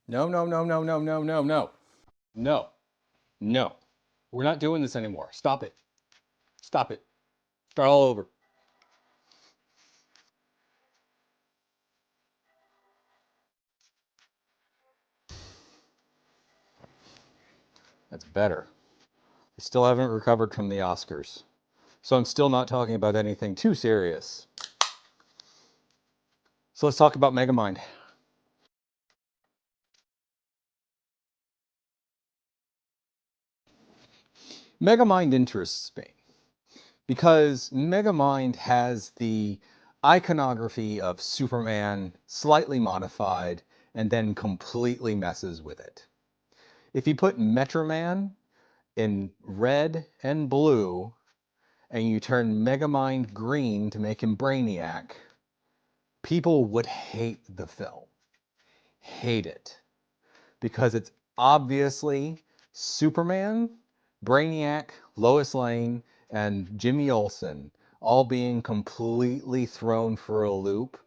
No, no, no, no, no, no, no, no. No, no. We're not doing this anymore. Stop it. Stop it. Start all over. That's better. I still haven't recovered from the Oscars. So I'm still not talking about anything too serious. So let's talk about Megamind. Megamind interests me because Megamind has the iconography of Superman slightly modified and then completely messes with it. If you put Metroman in red and blue and you turn Megamind green to make him Brainiac, people would hate the film. Hate it. Because it's obviously Superman, Brainiac, Lois Lane, and Jimmy Olsen all being completely thrown for a loop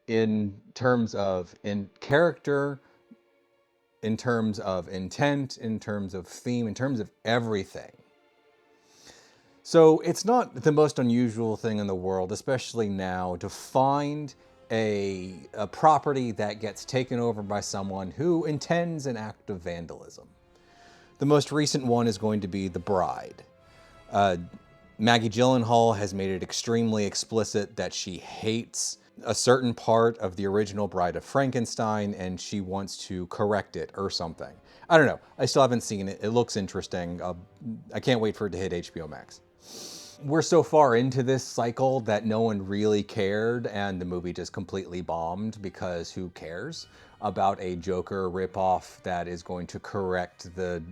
in terms of in character, in terms of intent, in terms of theme, in terms of everything. So it's not the most unusual thing in the world, especially now, to find a property that gets taken over by someone who intends an act of vandalism. The most recent one is going to be The Bride. Uh, Maggie Gyllenhaal has made it extremely explicit that she hates a certain part of the original Bride of Frankenstein and she wants to correct it or something. I don't know. I still haven't seen it. It looks interesting. I can't wait for it to hit HBO Max. We're so far into this cycle that no one really cared and the movie just completely bombed because who cares about a Joker ripoff that is going to correct the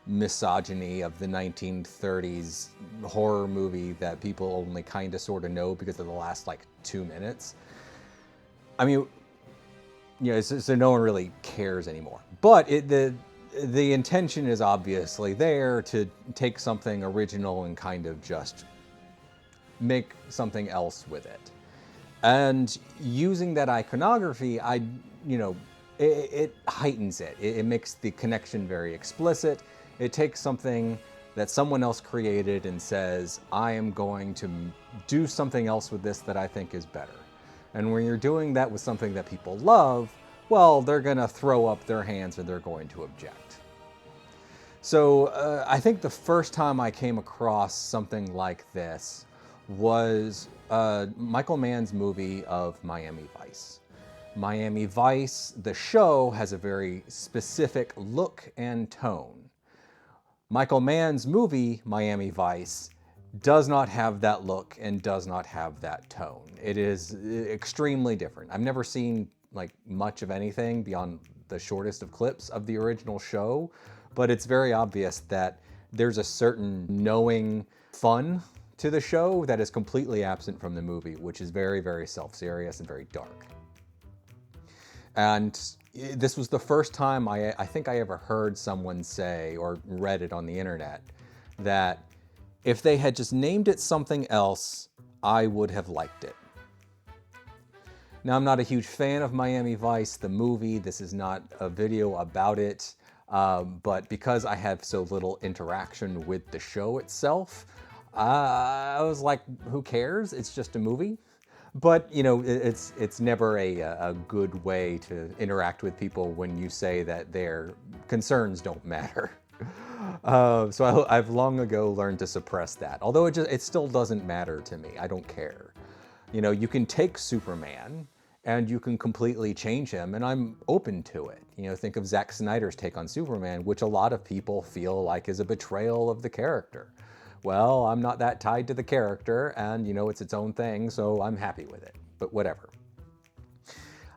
misogyny of the 1930s horror movie that people only kind of sort of know because of the last like 2 minutes. I mean, so no one really cares anymore. But the intention is obviously there to take something original and kind of just make something else with it. And using that iconography, it heightens it. It makes the connection very explicit. It takes something that someone else created and says, I am going to do something else with this that I think is better. And when you're doing that with something that people love, well, they're going to throw up their hands and they're going to object. So I think the first time I came across something like this was Michael Mann's movie of Miami Vice. Miami Vice, the show, has a very specific look and tone. Michael Mann's movie, Miami Vice, does not have that look and does not have that tone. It is extremely different. I've never seen like much of anything beyond the shortest of clips of the original show, but it's very obvious that there's a certain knowing fun to the show that is completely absent from the movie, which is very, very self-serious and very dark. And this was the first time I think I ever heard someone say, or read it on the internet, that if they had just named it something else, I would have liked it. Now, I'm not a huge fan of Miami Vice, the movie. This is not a video about it. But because I have so little interaction with the show itself, I was like, who cares? It's just a movie. But it's never a good way to interact with people when you say that their concerns don't matter. So I've long ago learned to suppress that. Although it still doesn't matter to me. I don't care. You can take Superman and you can completely change him, and I'm open to it. Think of Zack Snyder's take on Superman, which a lot of people feel like is a betrayal of the character. Well, I'm not that tied to the character, and it's its own thing, so I'm happy with it. But whatever.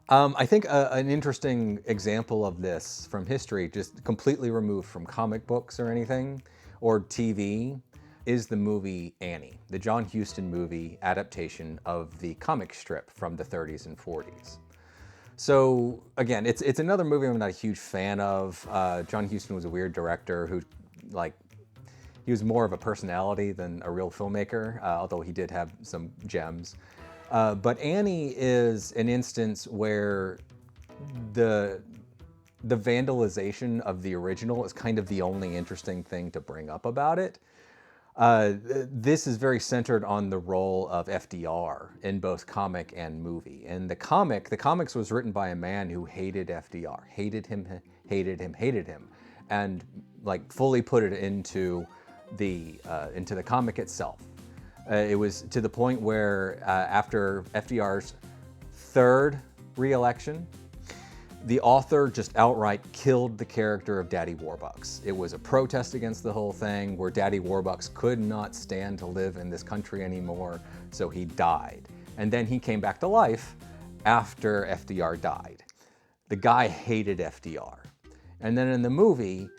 I think an interesting example of this from history, just completely removed from comic books or anything, or TV, is the movie Annie, the John Huston movie adaptation of the comic strip from the 30s and 40s. So again, it's another movie I'm not a huge fan of. John Huston was a weird director who, he was more of a personality than a real filmmaker, although he did have some gems. But Annie is an instance where the the vandalization of the original is kind of the only interesting thing to bring up about it. This is very centered on the role of FDR in both comic and movie. And the comics was written by a man who hated FDR, hated him, and like fully put it into the comic itself. It was to the point where after FDR's third re-election, the author just outright killed the character of Daddy Warbucks. It was a protest against the whole thing where Daddy Warbucks could not stand to live in this country anymore, so he died. And then he came back to life after FDR died. The guy hated FDR. And then in the movie,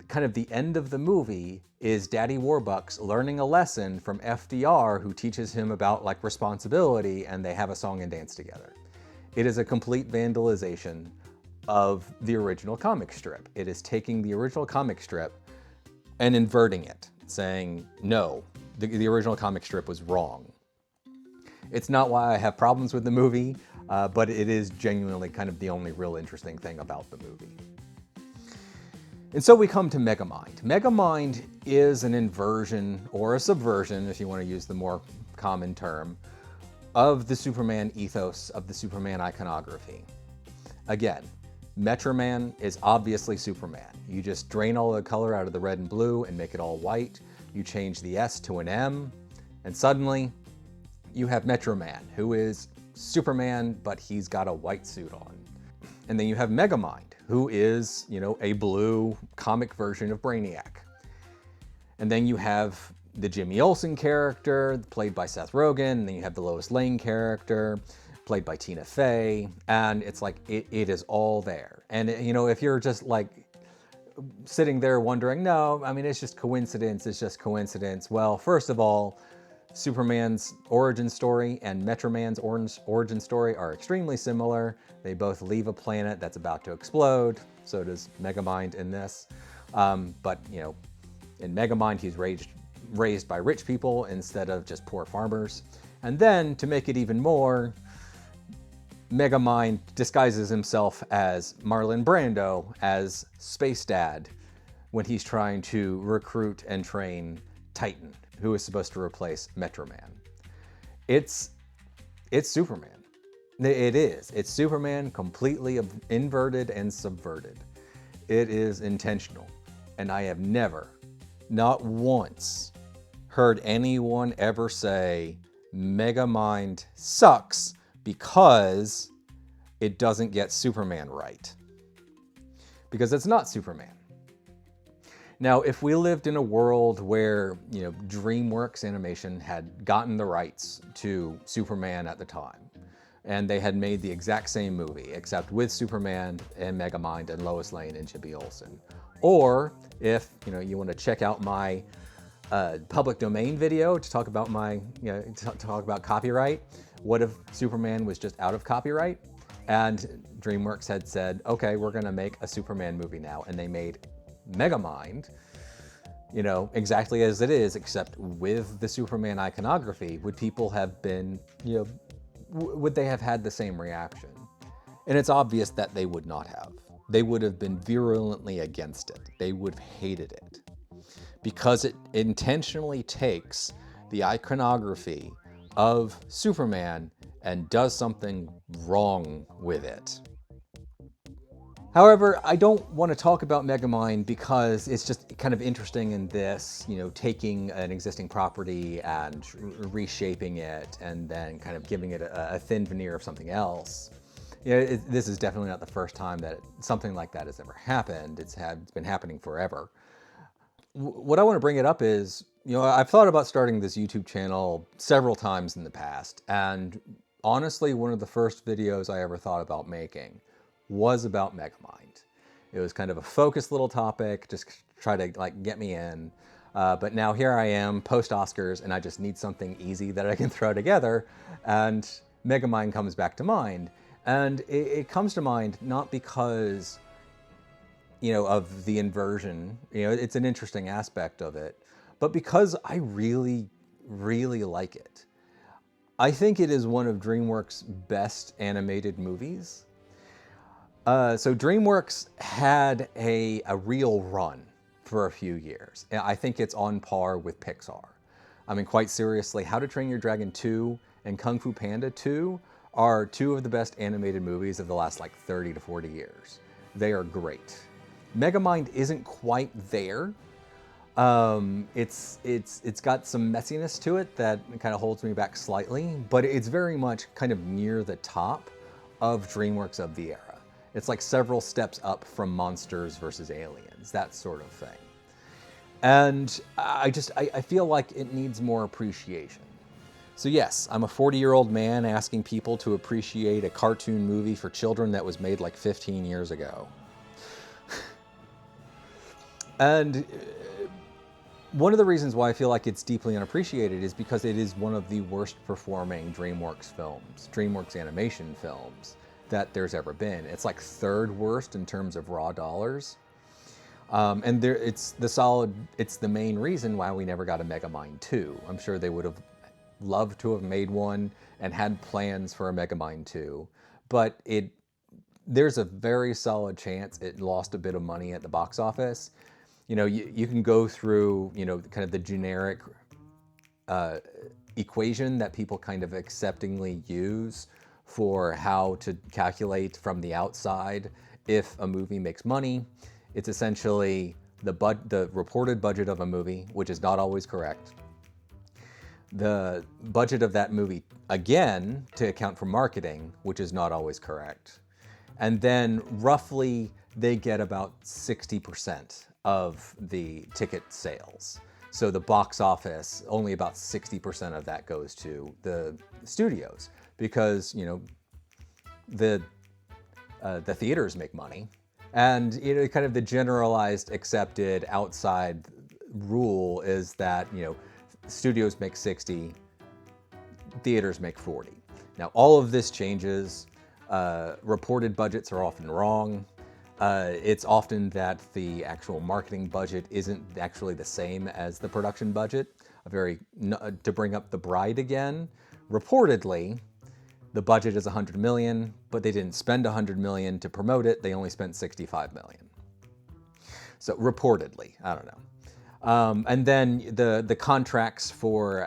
kind of the end of the movie is Daddy Warbucks learning a lesson from FDR, who teaches him about like responsibility, and they have a song and dance together. It is a complete vandalization of the original comic strip. It is taking the original comic strip and inverting it, saying, no, the original comic strip was wrong. It's not why I have problems with the movie, but it is genuinely kind of the only real interesting thing about the movie. And so we come to Megamind. Megamind is an inversion or a subversion, if you want to use the more common term, of the Superman ethos, of the Superman iconography. Again, Metroman is obviously Superman. You just drain all the color out of the red and blue and make it all white. You change the S to an M, and suddenly you have Metroman, who is Superman, but he's got a white suit on. And then you have Megamind, who is, you know, a blue comic version of Brainiac. And then you have the Jimmy Olsen character, played by Seth Rogen, and then you have the Lois Lane character, played by Tina Fey, and it's like, it is all there. And, you know, if you're just like sitting there wondering, no, I mean, it's just coincidence. Well, first of all, Superman's origin story and Metroman's origin story are extremely similar. They both leave a planet that's about to explode. So does Megamind in this. But, you know, in Megamind, he's raised by rich people instead of just poor farmers. And then, to make it even more, Megamind disguises himself as Marlon Brando, as Space Dad, when he's trying to recruit and train Titan, who is supposed to replace Metroman. It's Superman. It is. It's Superman completely inverted and subverted. It is intentional. And I have never, not once, heard anyone ever say Megamind sucks because it doesn't get Superman right. Because it's not Superman. Now, if we lived in a world where, you know, DreamWorks Animation had gotten the rights to Superman at the time, and they had made the exact same movie, except with Superman and Megamind and Lois Lane and Jimmy Olsen. Or if, you know, you want to check out my public domain video to talk about talk about copyright. What if Superman was just out of copyright? And DreamWorks had said, okay, we're going to make a Superman movie now. And they made Megamind, you know, exactly as it is, except with the Superman iconography. Would people have been, you know, would they have had the same reaction? And it's obvious that they would not have. They would have been virulently against it. They would have hated it because it intentionally takes the iconography of Superman and does something wrong with it. However, I don't want to talk about Megamind because it's just kind of interesting in this, you know, taking an existing property and reshaping it and then kind of giving it a thin veneer of something else. You know, this is definitely not the first time that something like that has ever happened. It's been happening forever. What I want to bring it up is, you know, I've thought about starting this YouTube channel several times in the past, and honestly, one of the first videos I ever thought about making was about Megamind. It was kind of a focused little topic, just try to like get me in. But now here I am post-Oscars and I just need something easy that I can throw together, and Megamind comes back to mind. And it comes to mind not because, you know, of the inversion, you know, it's an interesting aspect of it, but because I really, really like it. I think it is one of DreamWorks' best animated movies. So DreamWorks had a real run for a few years. I think it's on par with Pixar. I mean, quite seriously, How to Train Your Dragon 2 and Kung Fu Panda 2 are two of the best animated movies of the last like 30 to 40 years. They are great. Megamind isn't quite there. It's got some messiness to it that kind of holds me back slightly, but it's very much kind of near the top of DreamWorks of the era. It's like several steps up from Monsters versus Aliens, that sort of thing. And I feel like it needs more appreciation. So yes, I'm a 40-year-old man asking people to appreciate a cartoon movie for children that was made like 15 years ago. And one of the reasons why I feel like it's deeply unappreciated is because it is one of the worst performing DreamWorks films, DreamWorks animation films, that there's ever been. It's like third worst in terms of raw dollars. And it's the main reason why we never got a Megamind 2. I'm sure they would have loved to have made one and had plans for a Megamind 2, but there's a very solid chance it lost a bit of money at the box office. You know, you can go through, you know, kind of the generic equation that people kind of acceptingly use for how to calculate from the outside if a movie makes money. It's essentially the reported budget of a movie, which is not always correct. The budget of that movie, again, to account for marketing, which is not always correct. And then roughly they get about 60% of the ticket sales. So the box office, only about 60% of that goes to the studios, because, you know, the theaters make money. And, you know, kind of the generalized accepted outside rule is that, you know, studios make 60, theaters make 40. Now, all of this changes. Reported budgets are often wrong. It's often that the actual marketing budget isn't actually the same as the production budget. To bring up The Bride again, reportedly, the budget is 100 million, but they didn't spend 100 million to promote it. They only spent 65 million. So reportedly, I don't know. And then the contracts for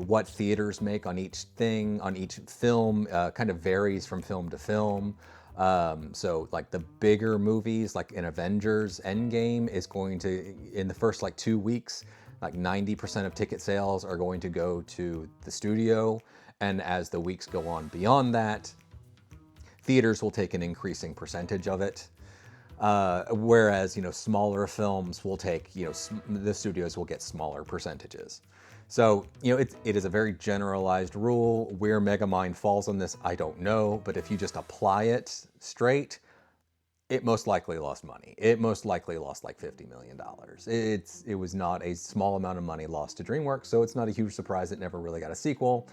what theaters make on each thing, on each film, kind of varies from film to film. So like the bigger movies, like in Avengers Endgame, is going to, in the first like 2 weeks, like 90% of ticket sales are going to go to the studio. And as the weeks go on beyond that, theaters will take an increasing percentage of it. Whereas, you know, smaller films will take, you know, the studios will get smaller percentages. So, you know, it is a very generalized rule. Where Megamind falls on this, I don't know. But if you just apply it straight, it most likely lost money. It most likely lost like $50 million. It was not a small amount of money lost to DreamWorks, so it's not a huge surprise it never really got a sequel.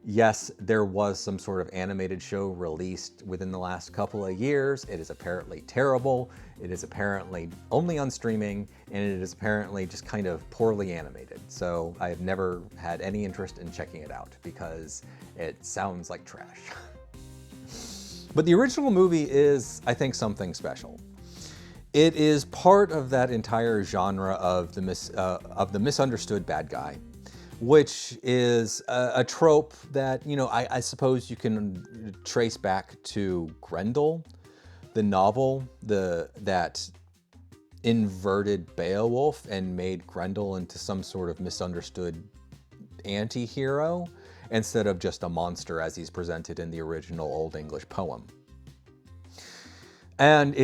Yes, there was some sort of animated show released within the last couple of years. It is apparently terrible. It is apparently only on streaming, and it is apparently just kind of poorly animated. So I have never had any interest in checking it out because it sounds like trash. But the original movie is, I think, something special. It is part of that entire genre of the misunderstood bad guy, which is a trope that, you know, I suppose you can trace back to Grendel, the novel, that inverted Beowulf and made Grendel into some sort of misunderstood anti-hero instead of just a monster as he's presented in the original Old English poem. And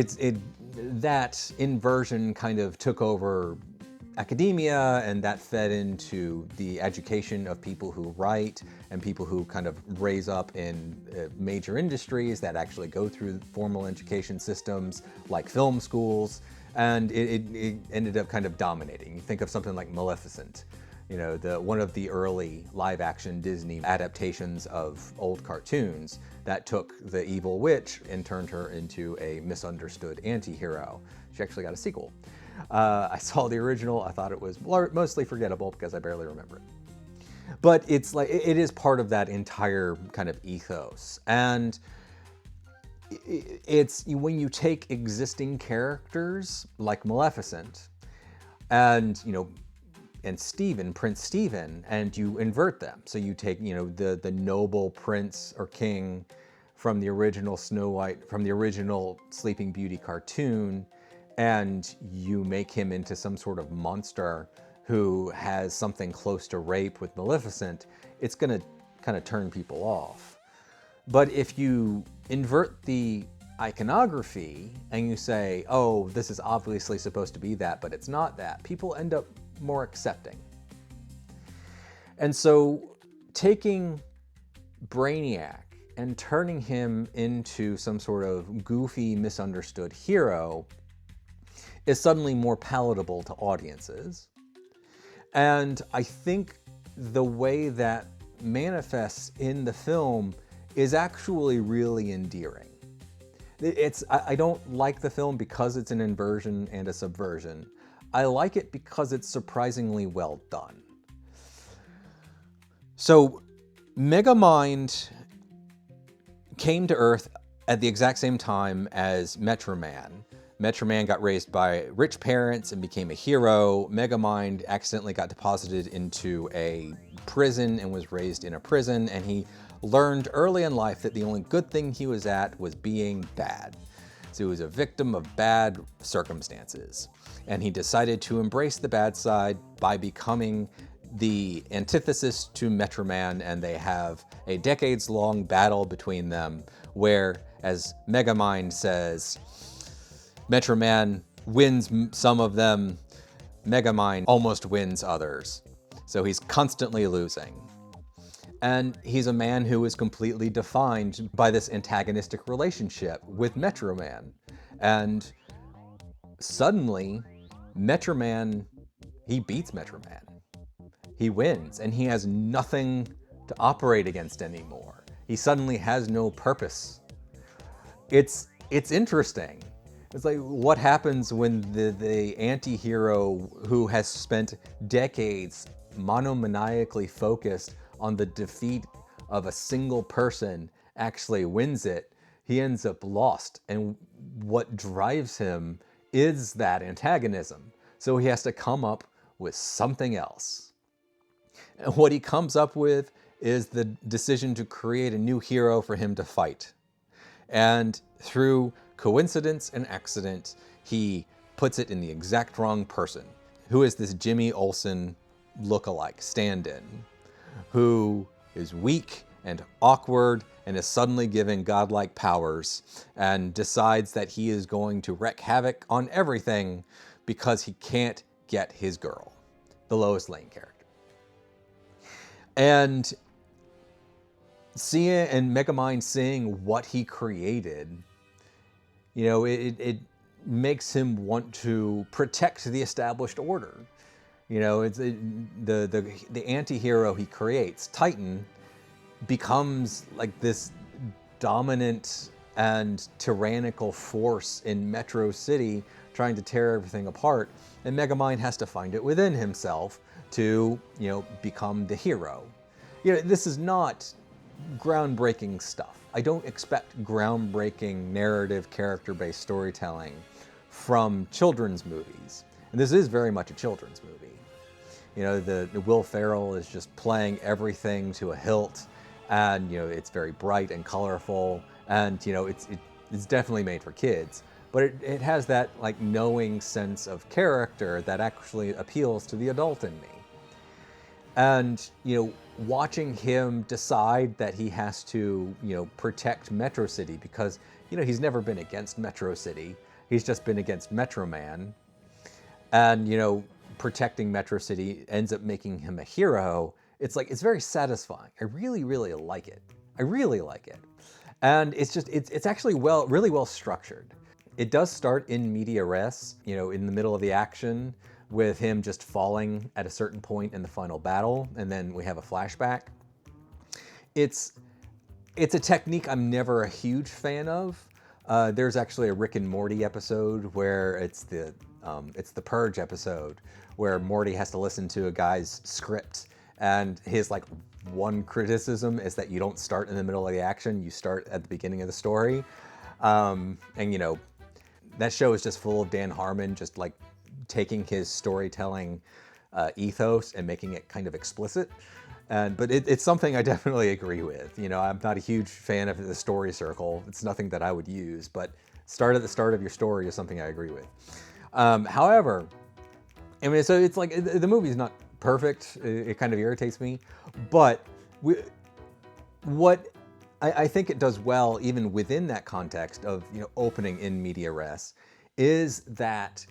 that inversion kind of took over academia, and that fed into the education of people who write and people who kind of raise up in major industries that actually go through formal education systems like film schools, and it ended up kind of dominating. You think of something like Maleficent, you know, one of the early live-action Disney adaptations of old cartoons that took the evil witch and turned her into a misunderstood anti-hero. She actually got a sequel. I saw the original. I thought it was mostly forgettable because I barely remember it. But it is part of that entire kind of ethos. And it's when you take existing characters like Maleficent and, and Stephen, Prince Stephen, and you invert them. So you take, the noble prince or king from the original Snow White, from the original Sleeping Beauty cartoon, and you make him into some sort of monster who has something close to rape with Maleficent, it's gonna kind of turn people off. But if you invert the iconography and you say, oh, this is obviously supposed to be that, but it's not that, people end up more accepting. And so taking Brainiac and turning him into some sort of goofy, misunderstood hero is suddenly more palatable to audiences. And I think the way that manifests in the film is actually really endearing. I don't like the film because it's an inversion and a subversion. I like it because it's surprisingly well done. So Megamind came to Earth at the exact same time as Metro Man. Metro Man got raised by rich parents and became a hero. Megamind accidentally got deposited into a prison and was raised in a prison, and he learned early in life that the only good thing he was at was being bad. So he was a victim of bad circumstances. And he decided to embrace the bad side by becoming the antithesis to Metro Man, and they have a decades-long battle between them where, as Megamind says, Metro Man wins some of them, Megamind almost wins others. So he's constantly losing. And he's a man who is completely defined by this antagonistic relationship with Metro Man. And suddenly, Metro Man, he beats Metro Man. He wins, and he has nothing to operate against anymore. He suddenly has no purpose. It's interesting. It's like, what happens when the anti-hero who has spent decades monomaniacally focused on the defeat of a single person actually wins it? He ends up lost, and what drives him is that antagonism. So he has to come up with something else. And what he comes up with is the decision to create a new hero for him to fight. And through coincidence and accident, he puts it in the exact wrong person, who is this Jimmy Olsen look-alike stand-in, who is weak and awkward and is suddenly given godlike powers and decides that he is going to wreak havoc on everything because he can't get his girl, the Lois Lane character. And Megamind seeing what he created, it makes him want to protect the established order. It's the anti-hero he creates, Titan, becomes like this dominant and tyrannical force in Metro City, trying to tear everything apart. And Megamind has to find it within himself to, become the hero. This is not groundbreaking stuff. I don't expect groundbreaking narrative character-based storytelling from children's movies. And this is very much a children's movie. The Will Ferrell is just playing everything to a hilt, and it's very bright and colorful, and it's definitely made for kids. But it has that like knowing sense of character that actually appeals to the adult in me. And watching him decide that he has to protect Metro City because he's never been against Metro City. He's just been against Metro Man. And protecting Metro City ends up making him a hero. It's very satisfying. I really, really like it. I really like it. And it's actually really well structured. It does start in media res, in the middle of the action, with him just falling at a certain point in the final battle, and then we have a flashback. It's a technique I'm never a huge fan of. There's actually a Rick and Morty episode where it's the Purge episode where Morty has to listen to a guy's script, and his one criticism is that you don't start in the middle of the action, you start at the beginning of the story. And you know, that show is just full of Dan Harmon just like taking his storytelling ethos and making it kind of explicit. But it's something I definitely agree with. You know, I'm not a huge fan of the story circle. It's nothing that I would use, but start at the start of your story is something I agree with. However, I mean, so it's like the movie's not perfect. It kind of irritates me, but what I think it does well, even within that context of, you know, opening in media res, is that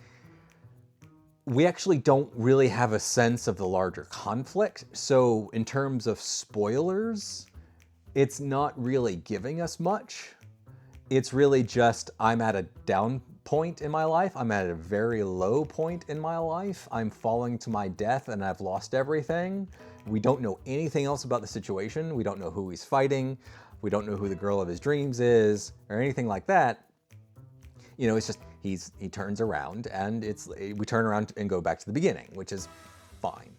we actually don't really have a sense of the larger conflict. So in terms of spoilers, it's not really giving us much. It's really just, I'm at a down point in my life. I'm at a very low point in my life. I'm falling to my death and I've lost everything. We don't know anything else about the situation. We don't know who he's fighting. We don't know who the girl of his dreams is or anything like that. You know, it's just he turns around and we turn around and go back to the beginning, which is fine.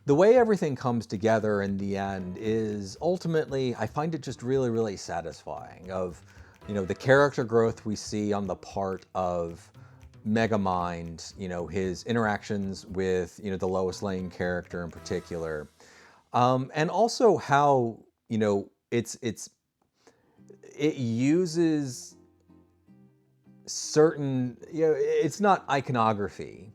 The way everything comes together in the end is ultimately, I find it just really, really satisfying of, you know, the character growth we see on the part of Megamind, you know, his interactions with, you know, the Lois Lane character in particular. And also how, you know, it uses certain, you know, it's not iconography,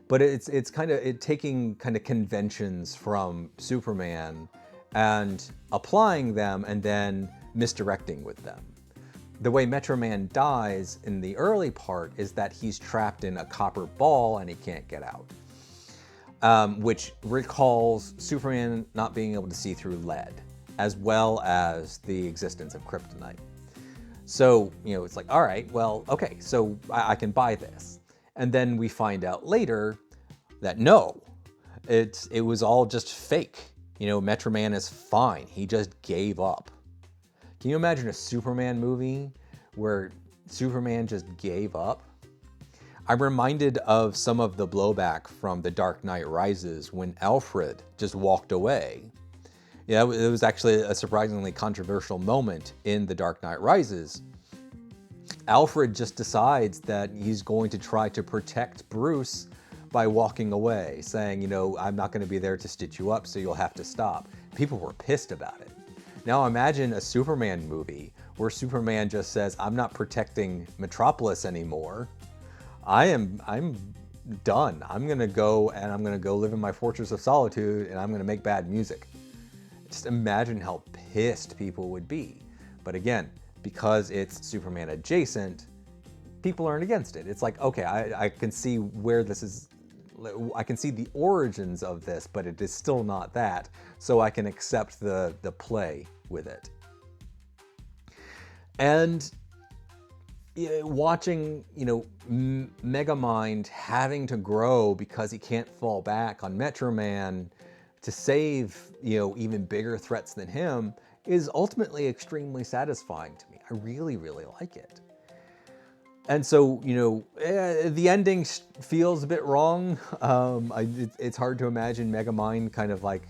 but it's kind of taking kind of conventions from Superman and applying them and then misdirecting with them. The way Metro Man dies in the early part is that he's trapped in a copper ball and he can't get out, which recalls Superman not being able to see through lead, as well as the existence of kryptonite. So, you know, it's like, all right, well, okay, so I can buy this. And then we find out later that no, it was all just fake. You know, Metro Man is fine. He just gave up. Can you imagine a Superman movie where Superman just gave up? I'm reminded of some of the blowback from The Dark Knight Rises when Alfred just walked away. Yeah, it was actually a surprisingly controversial moment in The Dark Knight Rises. Alfred just decides that he's going to try to protect Bruce by walking away, saying, you know, I'm not going to be there to stitch you up, so you'll have to stop. People were pissed about it. Now imagine a Superman movie where Superman just says, I'm not protecting Metropolis anymore. I'm done. I'm going to go live in my Fortress of Solitude and I'm going to make bad music. Just imagine how pissed people would be. But again, because it's Superman adjacent, people aren't against it. It's like, okay, I can see where this is, I can see the origins of this, but it is still not that. So I can accept the play with it. And watching, you know, Megamind having to grow because he can't fall back on Metro Man to save, you know, even bigger threats than him is ultimately extremely satisfying to me. I really, really like it. And so, you know, the ending feels a bit wrong. It's hard to imagine Megamind kind of like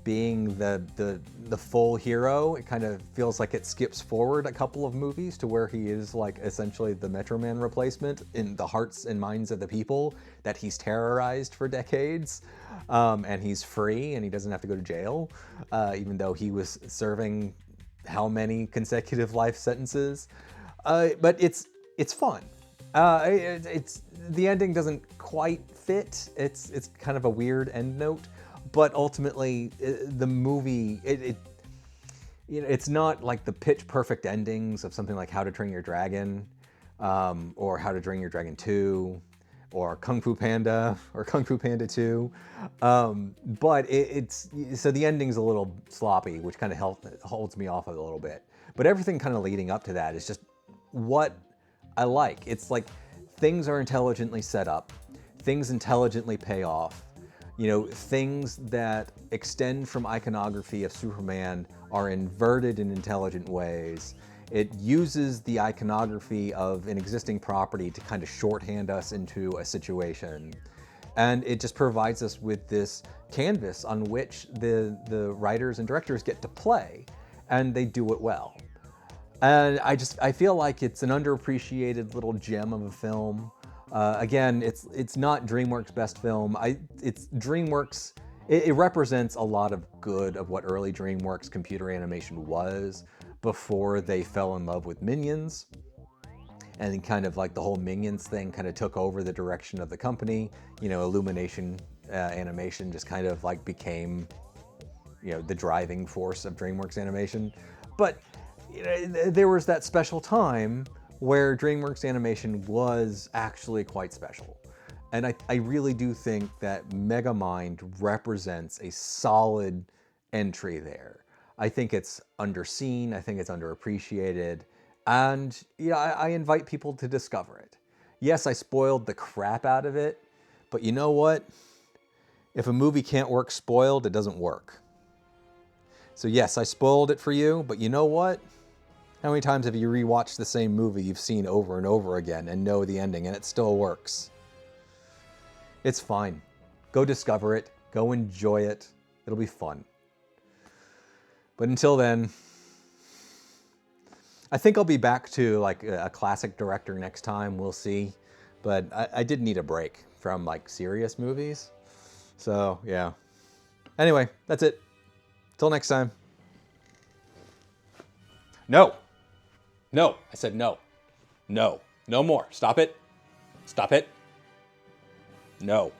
being the full hero. It kind of feels like it skips forward a couple of movies to where he is like essentially the Metro Man replacement in the hearts and minds of the people that he's terrorized for decades. And he's free and he doesn't have to go to jail, even though he was serving how many consecutive life sentences. But it's fun. It's the ending doesn't quite fit. It's kind of a weird end note. But ultimately, the movie, you know, it's not like the pitch perfect endings of something like How to Train Your Dragon, or How to Train Your Dragon 2, or Kung Fu Panda, or Kung Fu Panda 2. But it's so the ending's a little sloppy, which kind of holds me off a little bit. But everything kind of leading up to that is just what I like. It's like things are intelligently set up, things intelligently pay off. You know, things that extend from iconography of Superman are inverted in intelligent ways. It uses the iconography of an existing property to kind of shorthand us into a situation. And it just provides us with this canvas on which the writers and directors get to play, and they do it well. And I feel like it's an underappreciated little gem of a film. Again, it's not DreamWorks' best film. It's DreamWorks. It represents a lot of good of what early DreamWorks computer animation was before they fell in love with Minions, and kind of like the whole Minions thing kind of took over the direction of the company. You know, Illumination animation just kind of like became, you know, the driving force of DreamWorks animation. But you know, there was that special time where DreamWorks animation was actually quite special. And I really do think that Megamind represents a solid entry there. I think it's underseen, I think it's underappreciated, and you know, I invite people to discover it. Yes, I spoiled the crap out of it, but you know what? If a movie can't work spoiled, it doesn't work. So yes, I spoiled it for you, but you know what? How many times have you rewatched the same movie you've seen over and over again and know the ending and it still works? It's fine. Go discover it. Go enjoy it. It'll be fun. But until then, I think I'll be back to like a classic director next time. We'll see. But I did need a break from like serious movies. So yeah. Anyway, that's it. Till next time. No. No. I said no. No. No more. Stop it. Stop it. No.